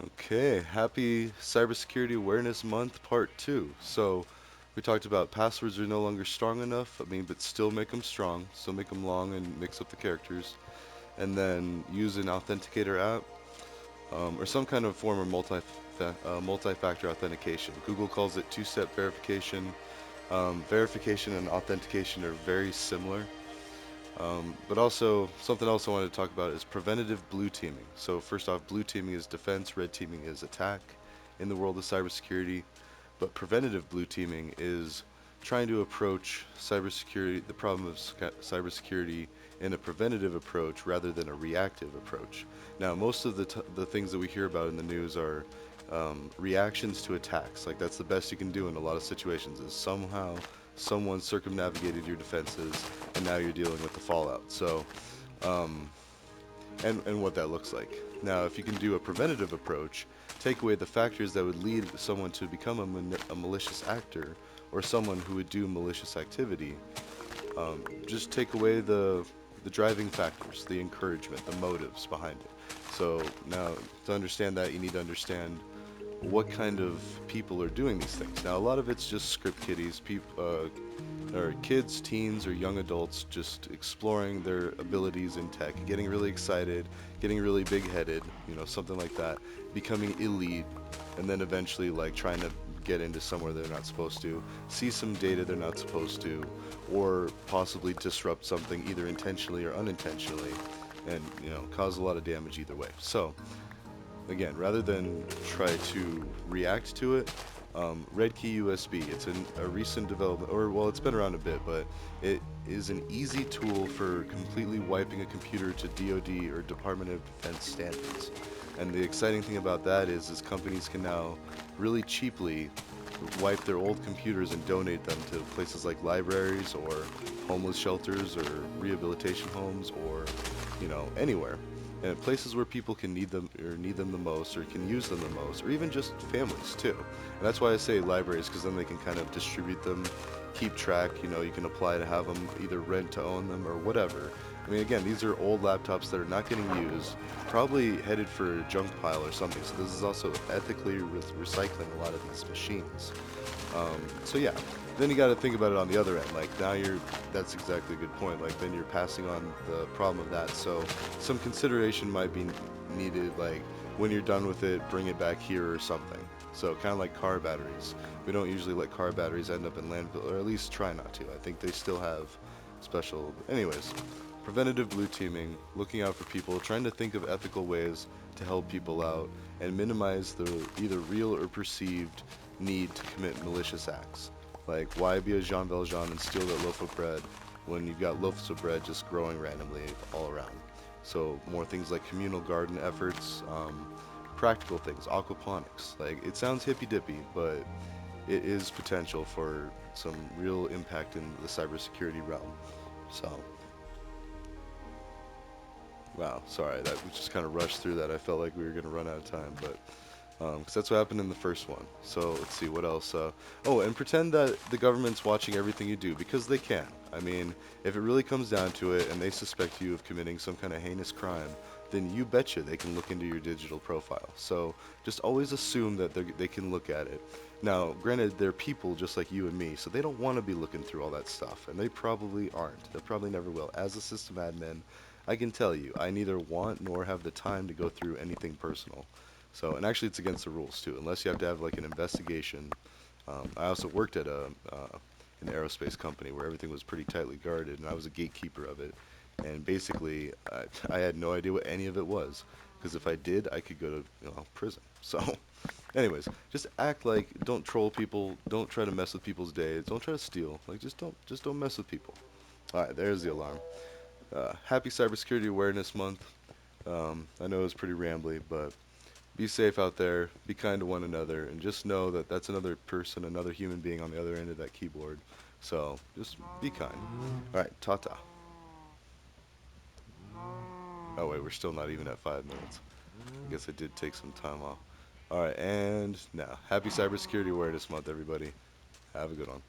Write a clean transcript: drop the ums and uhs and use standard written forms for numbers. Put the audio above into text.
Okay, happy Cybersecurity Awareness Month Part 2. So, we talked about passwords are no longer strong enough, but still make them strong, still make them long and mix up the characters. And then use an authenticator app or some kind of form of multi-factor authentication. Google calls it two-step verification. Verification and authentication are very similar. But also, something else I wanted to talk about is preventative blue teaming. So first off, blue teaming is defense, red teaming is attack in the world of cybersecurity. But preventative blue teaming is trying to approach cybersecurity, the problem of cybersecurity in a preventative approach rather than a reactive approach. Now, most of the things that we hear about in the news are reactions to attacks. Like that's the best you can do in a lot of situations is somehow someone circumnavigated your defenses and now you're dealing with the fallout. So, um, and what that looks like. Now, if you can do a preventative approach, take away the factors that would lead someone to become a malicious actor or someone who would do malicious activity. Just take away the driving factors, the encouragement, the motives behind it. So now, to understand that, you need to understand what kind of people are doing these things. Now, a lot of it's just script kiddies, or kids, teens, or young adults just exploring their abilities in tech, getting really excited, getting really big-headed, something like that, becoming elite, and then eventually like trying to get into somewhere they're not supposed to, see some data they're not supposed to, or possibly disrupt something either intentionally or unintentionally, and cause a lot of damage either way. So again, rather than try to react to it, Red Key USB, it's a recent development, or well, it's been around a bit, but it is an easy tool for completely wiping a computer to DoD or Department of Defense standards. And the exciting thing about that is companies can now really cheaply wipe their old computers and donate them to places like libraries or homeless shelters or rehabilitation homes or anywhere, and places where people can need them the most or can use them the most, or even just families too. And that's why I say libraries, because then they can kind of distribute them, keep track. You can apply to have them either rent to own them or whatever. I mean, again, these are old laptops that are not getting used, probably headed for a junk pile or something. So this is also ethically recycling a lot of these machines. So yeah, then you got to think about it on the other end. Like now that's exactly a good point. Like then you're passing on the problem of that. So some consideration might be needed. Like when you're done with it, bring it back here or something. So kind of like car batteries. We don't usually let car batteries end up in landfill, or at least try not to. I think they still have special. Anyways, preventative blue teaming, looking out for people, trying to think of ethical ways to help people out, and minimize the either real or perceived need to commit malicious acts. Like, why be a Jean Valjean and steal that loaf of bread when you've got loaves of bread just growing randomly all around? So, more things like communal garden efforts, practical things, aquaponics. Like, it sounds hippy dippy, but it is potential for some real impact in the cybersecurity realm. So, wow, sorry, that we just kind of rushed through that. I felt like we were going to run out of time, but because that's what happened in the first one. So let's see what else. Oh, and pretend that the government's watching everything you do because they can. I mean, if it really comes down to it, and they suspect you of committing some kind of heinous crime, then you betcha they can look into your digital profile. So just always assume that they can look at it. Now, granted, they're people just like you and me, so they don't want to be looking through all that stuff, and they probably aren't. They probably never will. As a system admin, I can tell you, I neither want nor have the time to go through anything personal. So, and actually, it's against the rules too, unless you have to have like an investigation. I also worked at an aerospace company where everything was pretty tightly guarded, and I was a gatekeeper of it. And basically, I had no idea what any of it was, because if I did, I could go to prison. So, anyways, just act like don't troll people, don't try to mess with people's days, don't try to steal. Like just don't mess with people. All right, there's the alarm. Happy Cybersecurity Awareness Month. I know it's pretty rambly, but be safe out there, be kind to one another, and just know that that's another person, another human being on the other end of that keyboard. So just be kind. All right, ta-ta. Oh wait, we're still not even at 5 minutes. I guess I did take some time off. All right, and now, happy Cybersecurity Awareness Month, everybody. Have a good one.